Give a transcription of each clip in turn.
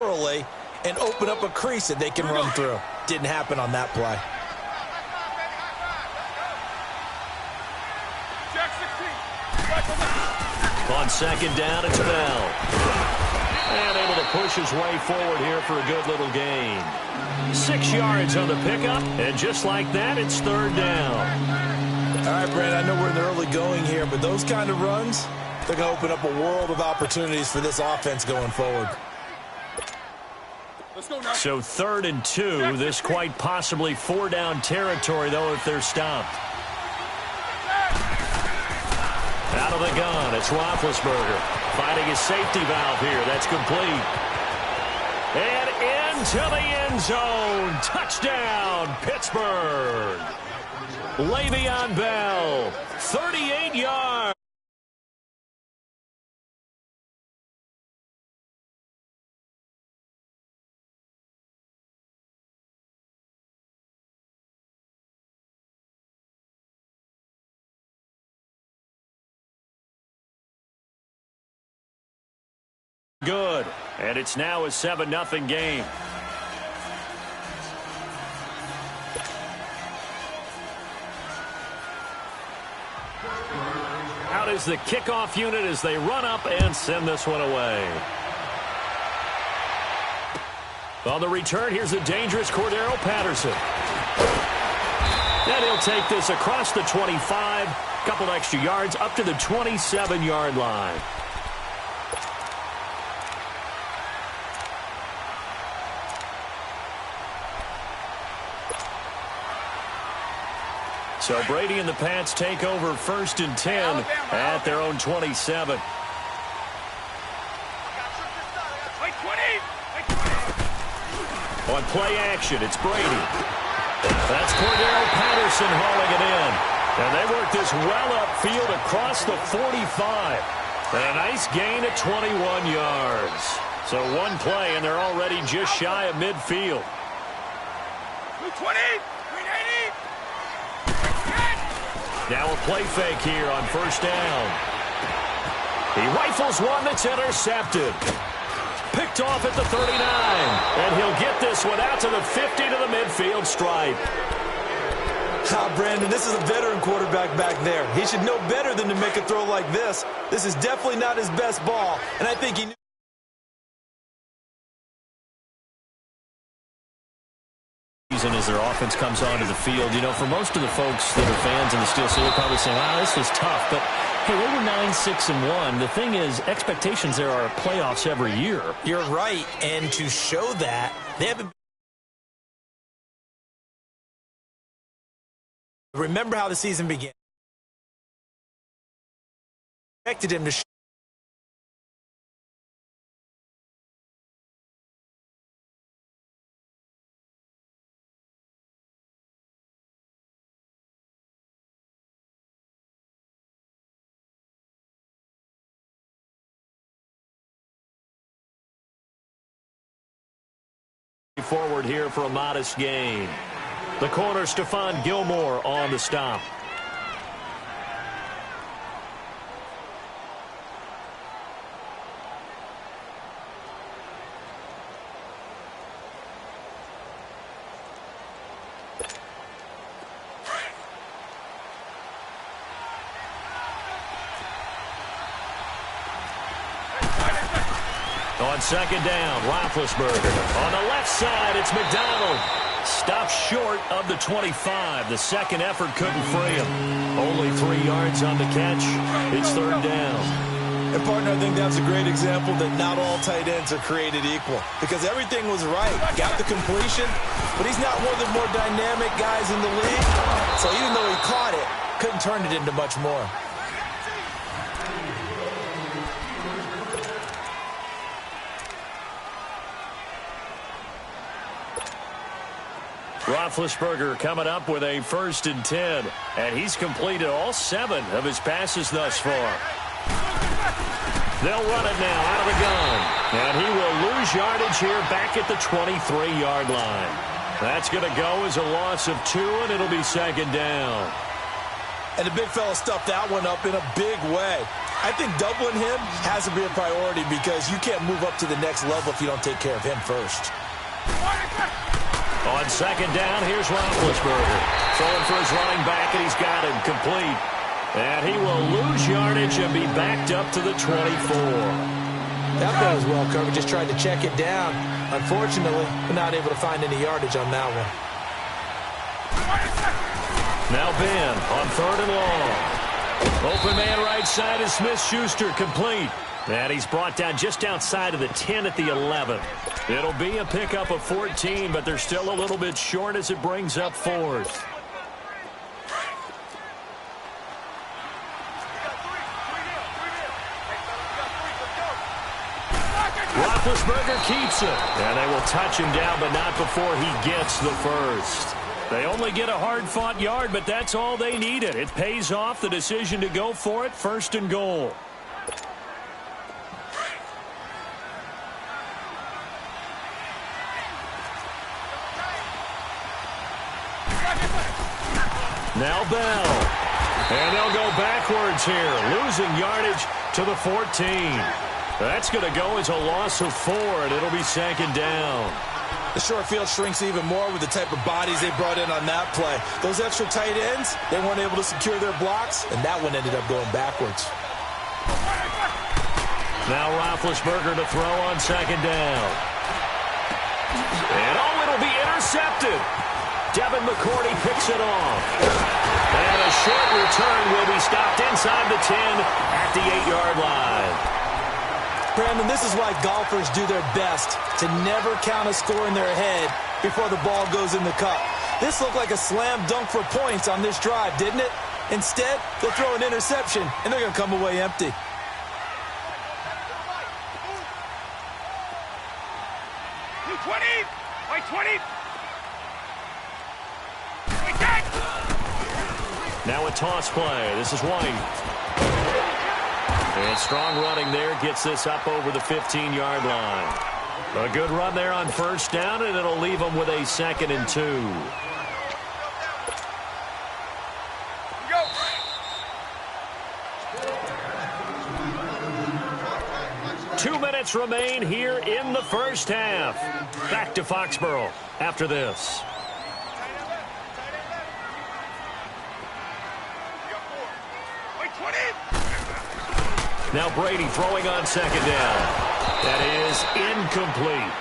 early and open up a crease that they can run through. Didn't happen on that play. On second down, it's Bell. And able to push his way forward here for a good little gain. 6 yards on the pickup, and just like that, it's third down. All right, Brandon, I know we're in the early going here, but those kind of runs, they're going to open up a world of opportunities for this offense going forward. So 3rd and 2, this quite possibly 4-down territory, though, if they're stopped. Out of the gun, it's Roethlisberger finding his safety valve here. That's complete. And into the end zone. Touchdown, Pittsburgh. Le'Veon Bell, 38 yards. Good. And it's now a 7-0 game. Out is the kickoff unit as they run up and send this one away. On the return, here's the dangerous Cordero Patterson. And he'll take this across the 25, couple extra yards up to the 27-yard line. So Brady and the Pats take over 1st and 10 at their own 27. On play action, it's Brady. That's Cordero Patterson hauling it in. And they work this well upfield across the 45. And a nice gain at 21 yards. So one play, and they're already just shy of midfield. 20. Now a play fake here on 1st down. He rifles one that's intercepted. Picked off at the 39. And he'll get this one out to the 50 to the midfield stripe. Brandon, this is a veteran quarterback back there. He should know better than to make a throw like this. This is definitely not his best ball, and I think he knew. As their offense comes onto the field, you know, for most of the folks that are fans in the Steel City, probably saying, wow, this was tough. But, hey, they were 9-6-1. The thing is, expectations there are playoffs every year. You're right, and to show that, they haven't. Remember how the season began. Expected him to show. Forward here for a modest gain. The corner, Stephon Gilmore, on the stop. On second down, Roethlisberger. On the left side, it's McDonald. Stopped short of the 25. The second effort couldn't free him. Only 3 yards on the catch. It's third down. And, partner, I think that's a great example that not all tight ends are created equal. Because everything was right. Got the completion, but he's not one of the more dynamic guys in the league. So even though he caught it, couldn't turn it into much more. Roethlisberger coming up with a 1st and 10. And he's completed all 7 of his passes thus far. They'll run it now out of the gun. And he will lose yardage here back at the 23-yard line. That's going to go as a loss of 2, and it'll be second down. And the big fella stuffed that one up in a big way. I think doubling him has to be a priority because you can't move up to the next level if you don't take care of him first. On second down, here's Roethlisberger. Throwing for his running back, and he's got him complete. And he will lose yardage and be backed up to the 24. That play was well covered. Just tried to check it down. Unfortunately, we're not able to find any yardage on that one. Now Ben on third and long. Open man right side is Smith-Schuster, complete. And he's brought down just outside of the 10 at the 11. It'll be a pickup of 14, but they're still a little bit short as it brings up fourth. Roethlisberger keeps it. And they will touch him down, but not before he gets the first. They only get a hard-fought yard, but that's all they needed. It pays off the decision to go for it, first and goal. Now Bell. And they'll go backwards here, losing yardage to the 14. That's going to go as a loss of 4, and it'll be second down. The short field shrinks even more with the type of bodies they brought in on that play. Those extra tight ends, they weren't able to secure their blocks, and that one ended up going backwards. Now Roethlisberger to throw on second down. And it'll be intercepted. Devin McCourty picks it off. And a short return will be stopped inside the 10 at the 8-yard line. Brandon, this is why golfers do their best to never count a score in their head before the ball goes in the cup. This looked like a slam dunk for points on this drive, didn't it? Instead, they'll throw an interception, and they're going to come away empty. Now a toss play. This is White. And strong running there gets this up over the 15-yard line. A good run there on first down, and it'll leave them with a 2nd and 2. Go. 2 minutes remain here in the first half. Back to Foxborough after this. Now Brady throwing on second down. That is incomplete.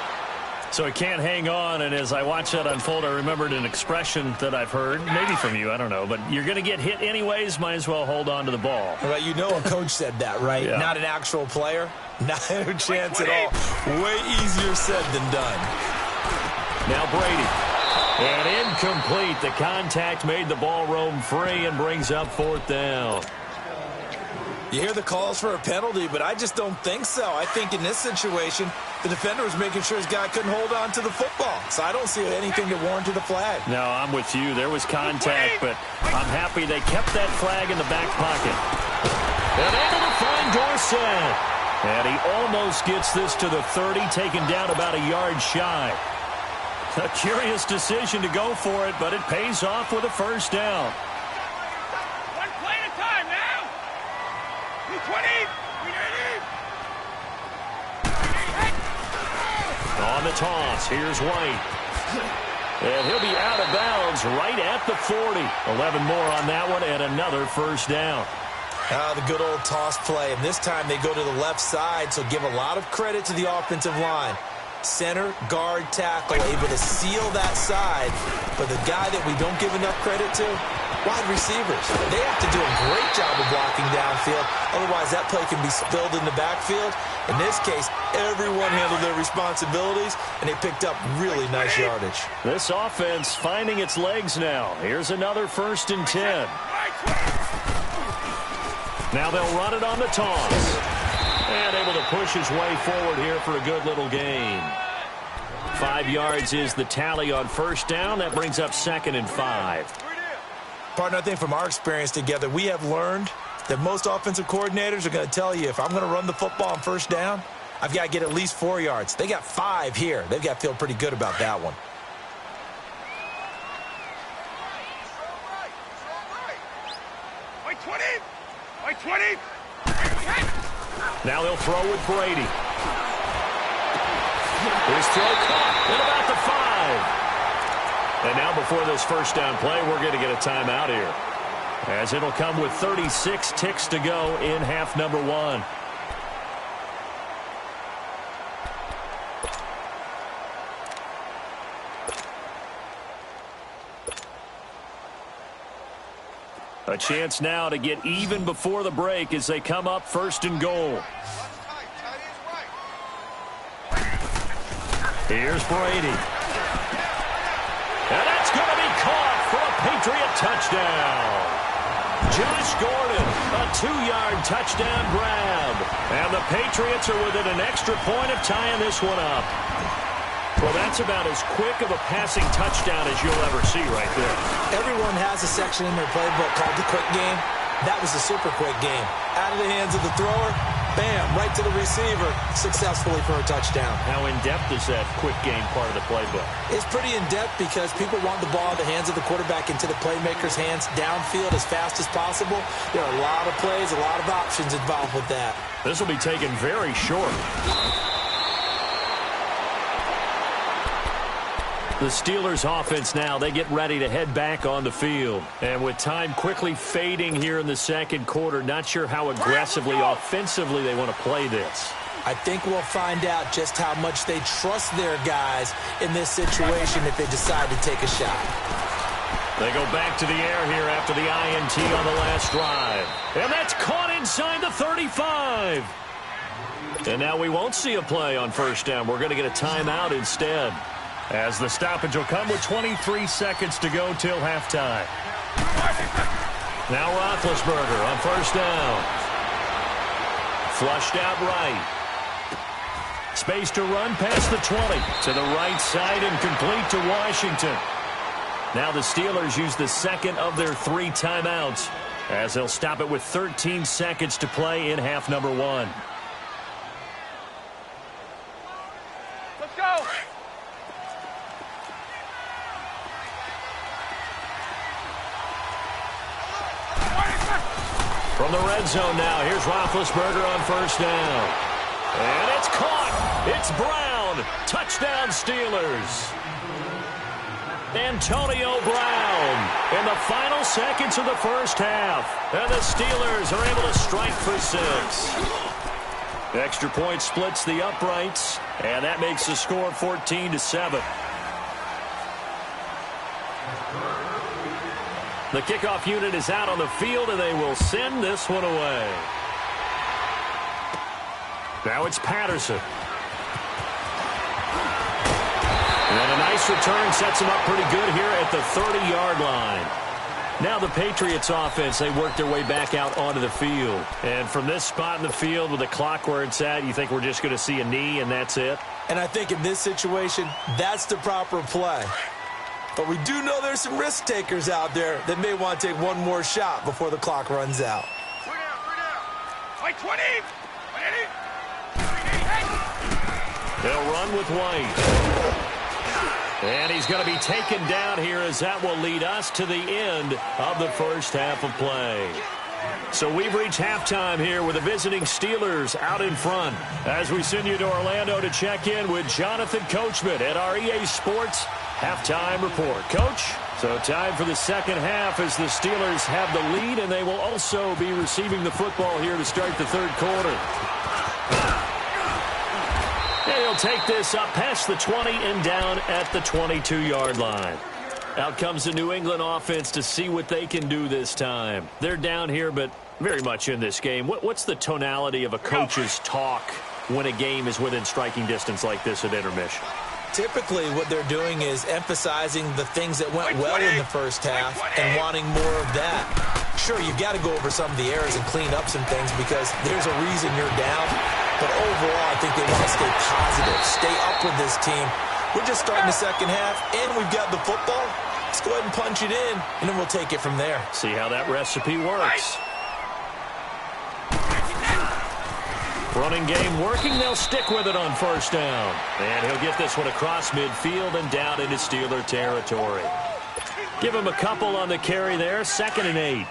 So he can't hang on, and as I watched that unfold, I remembered an expression that I've heard, maybe from you, I don't know, but you're going to get hit anyways, might as well hold on to the ball. Well, you know a coach said that, right? Yeah. Not an actual player. Not a chance at all. Way easier said than done. Now Brady. And incomplete. The contact made the ball roam free and brings up fourth down. You hear the calls for a penalty, but I just don't think so. I think in this situation, the defender was making sure his guy couldn't hold on to the football. So I don't see anything that warranted a flag. No, I'm with you. There was contact, but I'm happy they kept that flag in the back pocket. And able to find Dorsett. And he almost gets this to the 30, taken down about a yard shy. A curious decision to go for it, but it pays off with a first down. On the toss, here's White. And he'll be out of bounds right at the 40. 11 more on that one and another first down. The good old toss play. And this time they go to the left side, so give a lot of credit to the offensive line. Center, guard, tackle, able to seal that side. But the guy that we don't give enough credit to, wide receivers. They have to do a great job of blocking downfield. Otherwise, that play can be spilled in the backfield. In this case, everyone handled their responsibilities, and they picked up really nice yardage. This offense finding its legs now. Here's another 1st and 10. Now they'll run it on the toss. And able to push his way forward here for a good little gain. 5 yards is the tally on first down. That brings up 2nd and 5. Partner, I think from our experience together, we have learned that most offensive coordinators are going to tell you, if I'm going to run the football on first down, I've got to get at least 4 yards. They got 5 here. They've got to feel pretty good about that one. By 20! By 20! Now they'll throw with Brady. His throw caught at about the 5. And now before this first down play, we're going to get a timeout here, as it'll come with 36 ticks to go in half number 1. A chance now to get even before the break as they come up first and goal. Here's Brady. And that's going to be caught for a Patriot touchdown. Josh Gordon, a 2-yard touchdown grab. And the Patriots are within an extra point of tying this one up. Well, that's about as quick of a passing touchdown as you'll ever see right there. Everyone has a section in their playbook called the quick game. That was a super quick game. Out of the hands of the thrower, bam, right to the receiver, successfully for a touchdown. How in-depth is that quick game part of the playbook? It's pretty in-depth because people want the ball in the hands of the quarterback into the playmaker's hands downfield as fast as possible. There are a lot of plays, a lot of options involved with that. This will be taken very short. The Steelers offense now, they get ready to head back on the field. And with time quickly fading here in the second quarter, not sure how aggressively, offensively they want to play this. I think we'll find out just how much they trust their guys in this situation if they decide to take a shot. They go back to the air here after the INT on the last drive. And that's caught inside the 35. And now we won't see a play on first down. We're going to get a timeout instead, as the stoppage will come with 23 seconds to go till halftime. Now Roethlisberger on first down. Flushed out right. Space to run past the 20. To the right side and complete to Washington. Now the Steelers use the second of their 3 timeouts, as they'll stop it with 13 seconds to play in half number 1. Let's go. From the red zone now, here's Roethlisberger on first down. And it's caught. It's Brown. Touchdown Steelers. Antonio Brown in the final seconds of the first half. And the Steelers are able to strike for 6. Extra point splits the uprights, and that makes the score 14-7. The kickoff unit is out on the field, and they will send this one away. Now it's Patterson. And a nice return sets them up pretty good here at the 30-yard line. Now the Patriots offense, they work their way back out onto the field. And from this spot in the field with the clock where it's at, you think we're just going to see a knee and that's it? And I think in this situation, that's the proper play. But we do know there's some risk takers out there that may want to take one more shot before the clock runs out. 3 down. Like 20. 20. They'll run with White. And he's going to be taken down here, as that will lead us to the end of the first half of play. So we've reached halftime here with the visiting Steelers out in front, as we send you to Orlando to check in with Jonathan Coachman at our EA Sports Halftime Report. Coach, so time for the second half as the Steelers have the lead, and they will also be receiving the football here to start the third quarter. And he'll take this up past the 20 and down at the 22-yard line. Out comes the New England offense to see what they can do this time. They're down here, but very much in this game. What's the tonality of a coach's talk when a game is within striking distance like this at intermission? Typically, what they're doing is emphasizing the things that went well in the first half and wanting more of that. Sure, you've got to go over some of the errors and clean up some things because there's a reason you're down. But overall, I think they want to stay positive, stay up with this team. We're just starting the second half, and we've got the football. Let's go ahead and punch it in, and then we'll take it from there. See how that recipe works. Running game working. They'll stick with it on first down. And he'll get this one across midfield and down into Steeler territory. Give him a couple on the carry there. 2nd and 8. Let's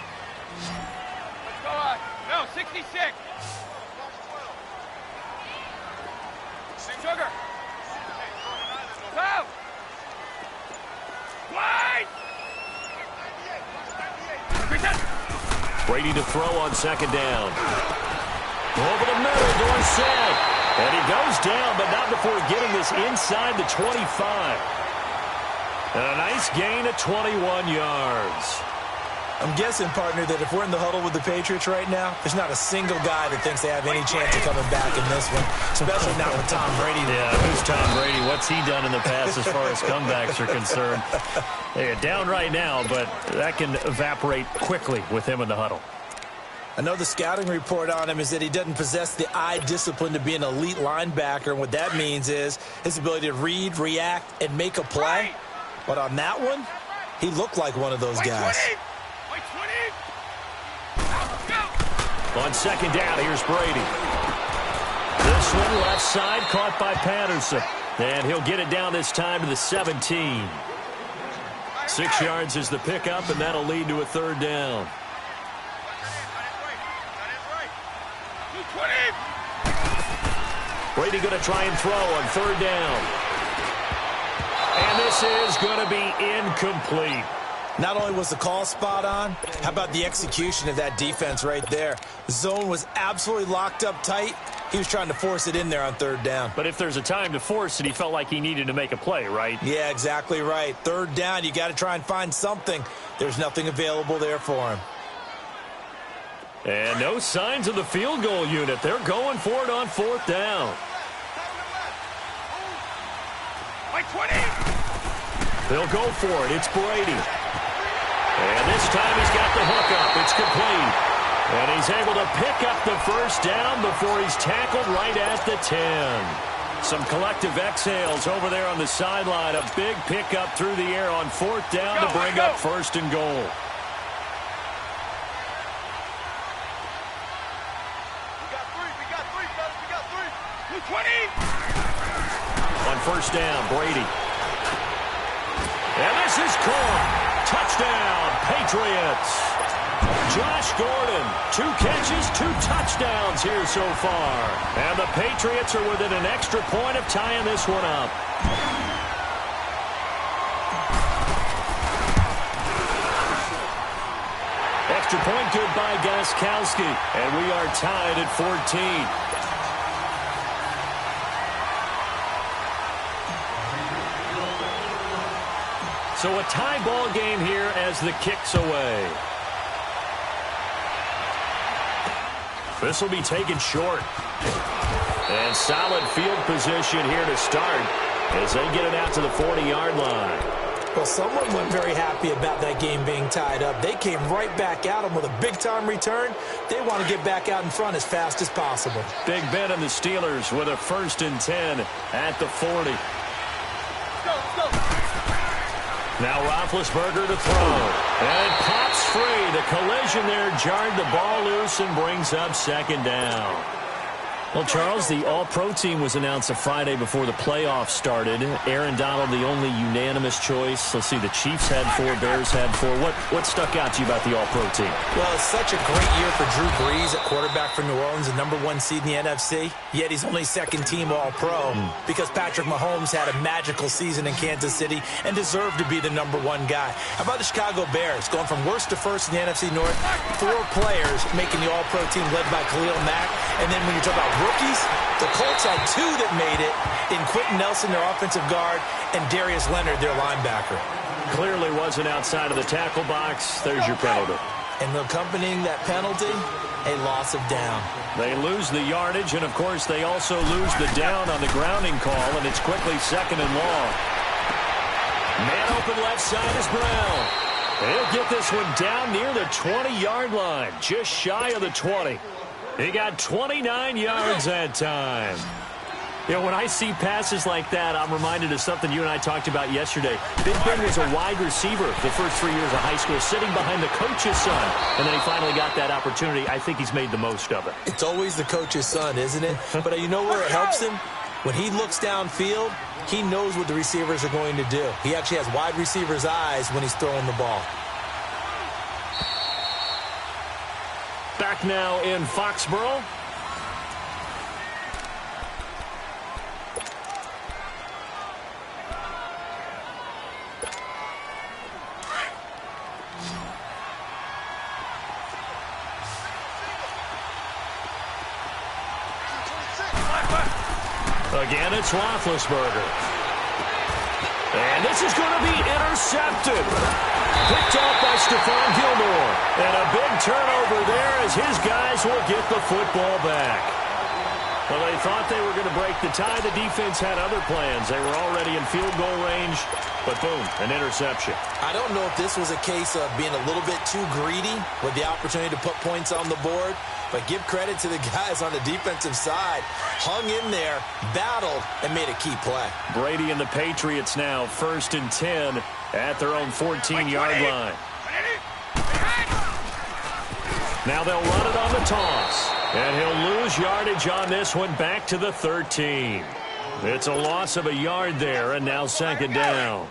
go on. No, 66. Sugar. Go. Wide. Brady to throw on second down. Over the middle, Dorsett. And he goes down, but not before getting this inside the 25. And a nice gain of 21 yards. I'm guessing, partner, that if we're in the huddle with the Patriots right now, there's not a single guy that thinks they have any chance of coming back in this one, especially not with Tom Brady. Yeah, who's Tom Brady? What's he done in the past as far as comebacks are concerned? They're down right now, but that can evaporate quickly with him in the huddle. I know the scouting report on him is that he doesn't possess the eye discipline to be an elite linebacker, and what that means is his ability to read, react, and make a play. But on that one, he looked like one of those guys. On second down, here's Brady. This one left side caught by Patterson. And he'll get it down this time to the 17. 6 yards is the pickup, and that'll lead to a third down. Brady going to try and throw on third down. And this is going to be incomplete. Not only was the call spot on, how about the execution of that defense right there? The zone was absolutely locked up tight. He was trying to force it in there on third down. But if there's a time to force it, he felt like he needed to make a play, right? Yeah, exactly right. Third down, you got to try and find something. There's nothing available there for him. And no signs of the field goal unit. They're going for it on fourth down. Like 20. They'll go for it. It's Brady. And this time he's got the hook up. It's complete. And he's able to pick up the first down before he's tackled right at the 10. Some collective exhales over there on the sideline. A big pickup through the air on fourth down to bring up first and goal. We got three, fellas. We got three. 20. On first down, Brady. And this is caught. Touchdown, Patriots. Josh Gordon, 2 catches, 2 touchdowns here so far. And the Patriots are within an extra point of tying this one up. Extra point good by Gostkowski. And we are tied at 14. So a tie ball game here as the kick's away. This will be taken short. And solid field position here to start as they get it out to the 40-yard line. Well, someone wasn't very happy about that game being tied up. They came right back at them with a big-time return. They want to get back out in front as fast as possible. Big Ben and the Steelers with a 1st and 10 at the 40. Let's go. Now Roethlisberger to throw. And it pops free. The collision there jarred the ball loose and brings up second down. Well, Charles, the All-Pro team was announced a Friday before the playoffs started. Aaron Donald, the only unanimous choice. Let's see, the Chiefs had 4, Bears had 4. What stuck out to you about the All-Pro team? Well, it's such a great year for Drew Brees at quarterback for New Orleans, the #1 seed in the NFC. Yet he's only second-team All-Pro because Patrick Mahomes had a magical season in Kansas City and deserved to be the #1 guy. How about the Chicago Bears going from worst to first in the NFC North? 4 players making the All-Pro team led by Khalil Mack. And then when you talk about rookies, the Colts had 2 that made it in Quentin Nelson, their offensive guard, and Darius Leonard, their linebacker. Clearly wasn't outside of the tackle box. There's your penalty. And accompanying that penalty, a loss of down. They lose the yardage, and, of course, they also lose the down on the grounding call, and it's quickly 2nd and long. Man open left side is Brown. He'll get this one down near the 20-yard line, just shy of the 20. He got 29 yards that time. You know, when I see passes like that, I'm reminded of something you and I talked about yesterday. Big Ben was a wide receiver the first 3 years of high school, sitting behind the coach's son. And then he finally got that opportunity. I think he's made the most of it. It's always the coach's son, isn't it? But you know where it helps him? When he looks downfield, he knows what the receivers are going to do. He actually has wide receivers' eyes when he's throwing the ball. Back now in Foxborough. Again, it's Roethlisberger. And this is going to be intercepted. Picked off by Stephon Gilmore. And a big turnover there as his guys will get the football back. Well, they thought they were going to break the tie. The defense had other plans. They were already in field goal range. But boom, an interception. I don't know if this was a case of being a little bit too greedy with the opportunity to put points on the board. But give credit to the guys on the defensive side. Hung in there, battled, and made a key play. Brady and the Patriots now 1st and 10 at their own 14-yard line. Now they'll run it on the toss. And he'll lose yardage on this one back to the 13. It's a loss of a yard there, and now 2nd down.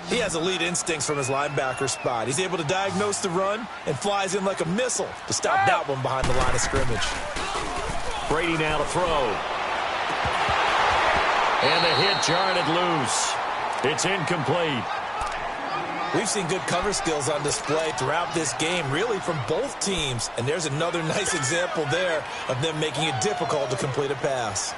He has elite instincts from his linebacker spot. He's able to diagnose the run and flies in like a missile to stop that one behind the line of scrimmage. Brady now to throw. And the hit jarred it loose. It's incomplete. We've seen good cover skills on display throughout this game, really from both teams. And there's another nice example there of them making it difficult to complete a pass.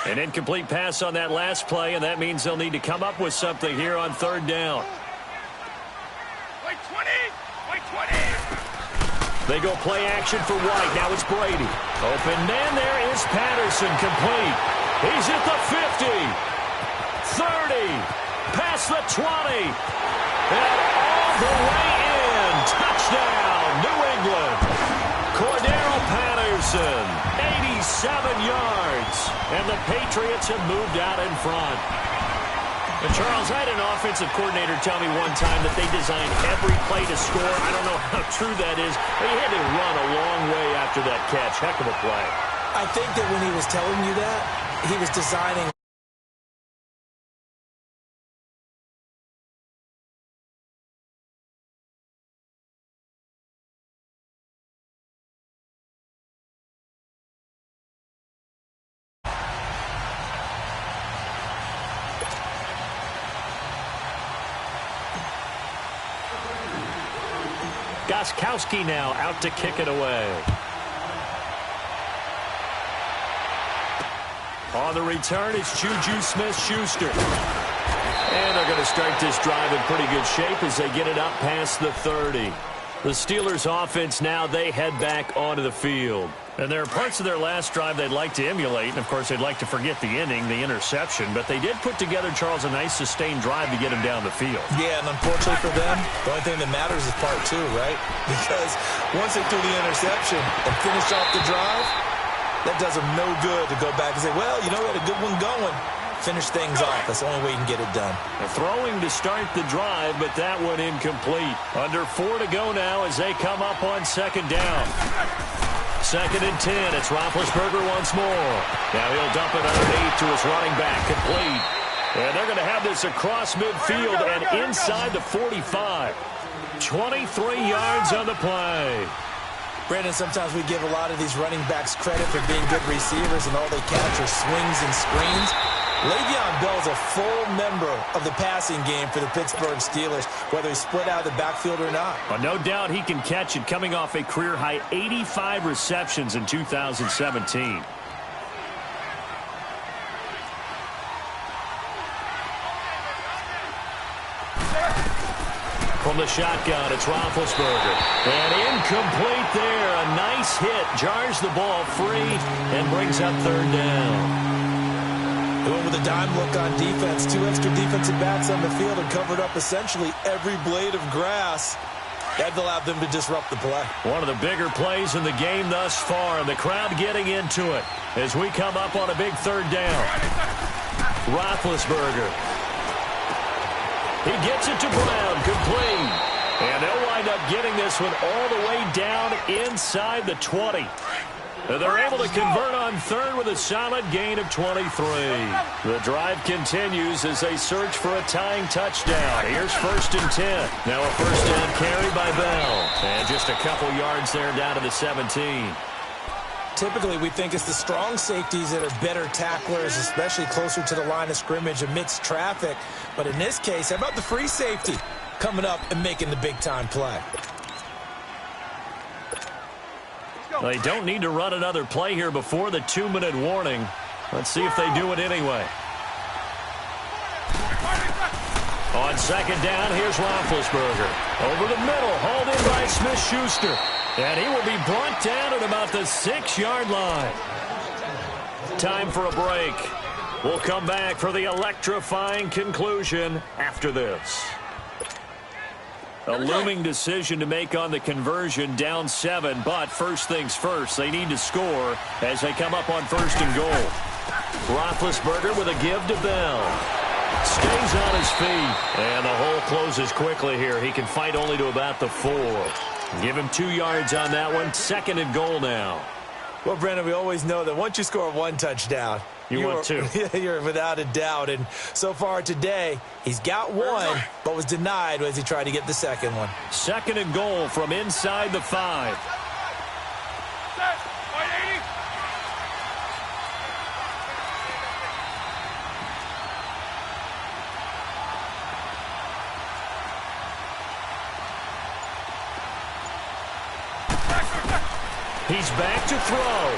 An incomplete pass on that last play, and that means they'll need to come up with something here on 3rd down. Wait, 20! Wait, 20! They go play action for White. Now it's Brady. Open man, there is Patterson, complete. He's at the 50. 30. Past the 20. And all the way in. Touchdown, New England. Cordero Patterson, 87 yards. And the Patriots have moved out in front. And Charles, I had an offensive coordinator tell me one time that they designed every play to score. I don't know how true that is, but he had to run a long way after that catch. Heck of a play. I think that when he was telling you that, he was designing. Gostkowski now out to kick it away. On the return, it's Juju Smith-Schuster. And they're going to start this drive in pretty good shape as they get it up past the 30. The Steelers offense now, they head back onto the field. And there are parts of their last drive they'd like to emulate. And, of course, they'd like to forget the inning, the interception. But they did put together, Charles, a nice sustained drive to get him down the field. Yeah, and unfortunately for them, the only thing that matters is part 2, right? Because once they threw the interception and finished off the drive, that does them no good to go back and say, well, you know, we had a good one going. Finish things off. That's the only way you can get it done. They're throwing to start the drive, but that one incomplete. Under 4 to go now as they come up on 2nd down. 2nd and 10. It's Roethlisberger once more. Now he'll dump it underneath to his running back. Complete. And they're going to have this across midfield and inside the 45. 23 yards on the play. Brandon, sometimes we give a lot of these running backs credit for being good receivers, and all they catch are swings and screens. Le'Veon Bell is a full member of the passing game for the Pittsburgh Steelers, whether he's split out of the backfield or not. Well, no doubt he can catch it, coming off a career-high 85 receptions in 2017. From the shotgun, it's Roethlisberger. And incomplete there. A nice hit. Jars the ball free and brings up 3rd down. Going with a dime look on defense. 2 extra defensive backs on the field and covered up essentially every blade of grass. That allowed them to disrupt the play. One of the bigger plays in the game thus far, and the crowd getting into it as we come up on a big 3rd down. Roethlisberger. He gets it to Brown, complete. And they'll wind up getting this one all the way down inside the 20. They're able to convert on 3rd with a solid gain of 23. The drive continues as they search for a tying touchdown. Here's 1st and 10. Now a 1st down carry by Bell. And just a couple yards there down to the 17. Typically, we think it's the strong safeties that are better tacklers, especially closer to the line of scrimmage amidst traffic. But in this case, how about the free safety coming up and making the big-time play? They don't need to run another play here before the 2-minute warning. Let's see if they do it anyway. On second down, here's Roethlisberger. Over the middle, hauled in by Smith-Schuster. And he will be brought down at about the 6-yard line. Time for a break. We'll come back for the electrifying conclusion after this. A looming decision to make on the conversion, down 7, but first things first, they need to score as they come up on 1st and goal. Roethlisberger with a give to Bell. Stays on his feet, and the hole closes quickly here. He can fight only to about the 4. Give him 2 yards on that one. 2nd and goal now. Well, Brandon, we always know that once you score 1 touchdown, you want 2. You're without a doubt. And so far today, he's got 1, but was denied as he tried to get the 2nd one. 2nd and goal from inside the 5. He's back to throw.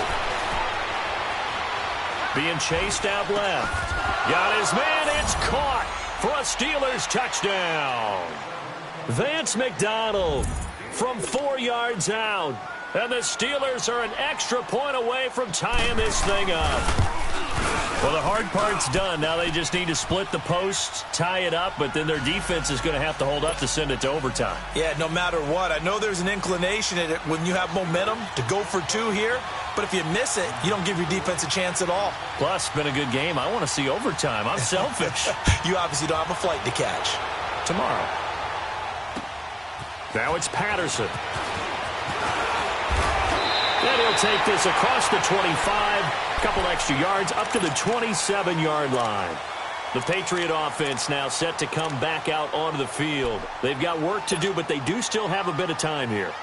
Being chased out left. Got his man. It's caught for a Steelers touchdown. Vance McDonald from 4 yards out. And the Steelers are an extra point away from tying this thing up. Well, the hard part's done. Now they just need to split the posts, tie it up, but then their defense is going to have to hold up to send it to overtime. Yeah, no matter what. I know there's an inclination in it when you have momentum to go for 2 here, but if you miss it, you don't give your defense a chance at all. Plus, it's been a good game. I want to see overtime. I'm selfish. You obviously don't have a flight to catch. Tomorrow. Now it's Patterson. And he'll take this across the 25. Couple extra yards up to the 27-yard line. The Patriot offense now set to come back out onto the field. They've got work to do, but they do still have a bit of time here.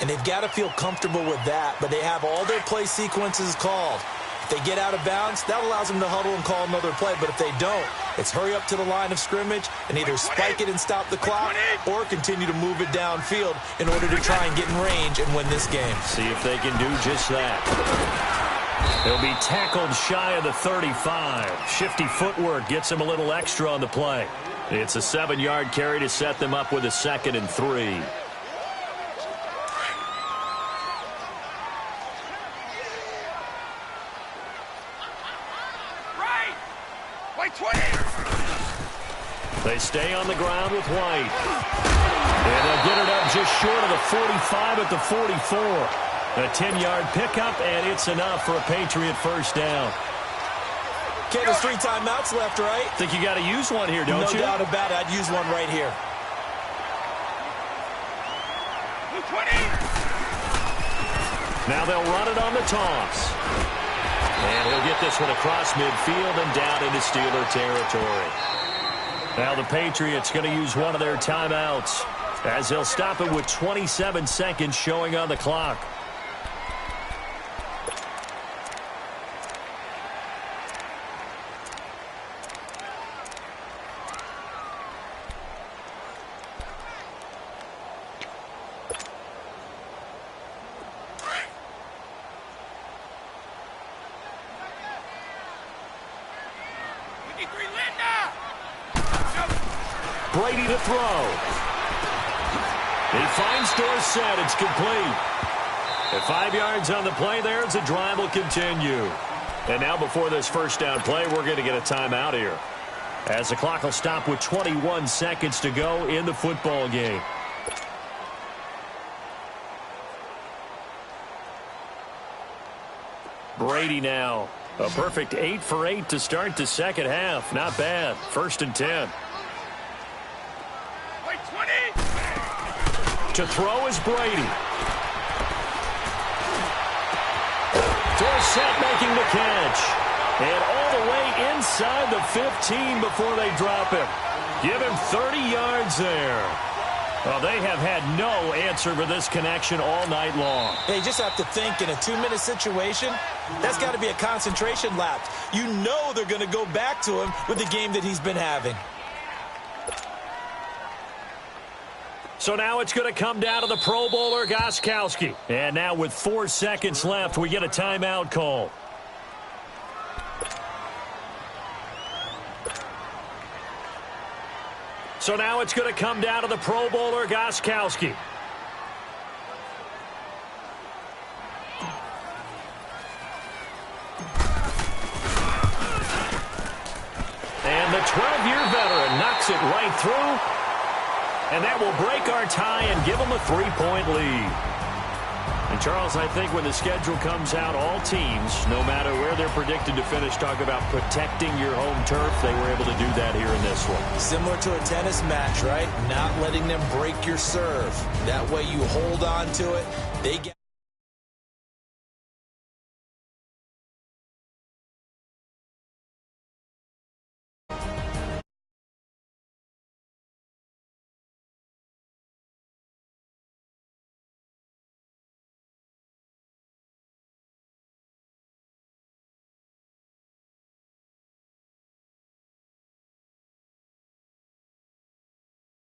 And they've got to feel comfortable with that, but they have all their play sequences called. If they get out of bounds, that allows them to huddle and call another play, but if they don't, it's hurry up to the line of scrimmage and either spike it and stop the clock or continue to move it downfield in order to try and get in range and win this game. See if they can do just that. He'll be tackled shy of the 35. Shifty footwork gets him a little extra on the play. It's a 7-yard carry to set them up with a 2nd and 3. Right! White 20! They stay on the ground with White. And they'll get it up just short of the 45 at the 44. A 10-yard pickup, and it's enough for a Patriot first down. Okay, there's 3 timeouts left, right? Think you got to use one here, don't you? No doubt about it. I'd use one right here. 20! Now they'll run it on the toss. And he'll get this one across midfield and down into Steeler territory. Now the Patriots going to use one of their timeouts as they'll stop it with 27 seconds showing on the clock. Brady to throw. He finds Dorsett. It's complete. At 5 yards on the play there, the drive will continue. And now before this first down play, we're going to get a timeout here, as the clock will stop with 21 seconds to go in the football game. Brady now. A perfect 8 for 8 to start the second half. Not bad. 1st and 10. To throw is Brady. Dorsett making the catch. And all the way inside the 15 before they drop him. Give him 30 yards there. Well, they have had no answer for this connection all night long. Yeah, you just have to think in a 2-minute situation, that's got to be a concentration lapse. You know they're going to go back to him with the game that he's been having. So now it's going to come down to the Pro Bowler, Gostkowski. And now with 4 seconds left, we get a timeout call. So now it's going to come down to the Pro Bowler, Gostkowski. And the 12-year veteran knocks it right through. And that will break our tie and give them a 3-point lead. And, Charles, I think when the schedule comes out, all teams, no matter where they're predicted to finish, talk about protecting your home turf. They were able to do that here in this one. Similar to a tennis match, right? Not letting them break your serve. That way you hold on to it. They get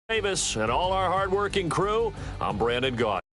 Davis and all our hardworking crew. I'm Brandon Gaudin.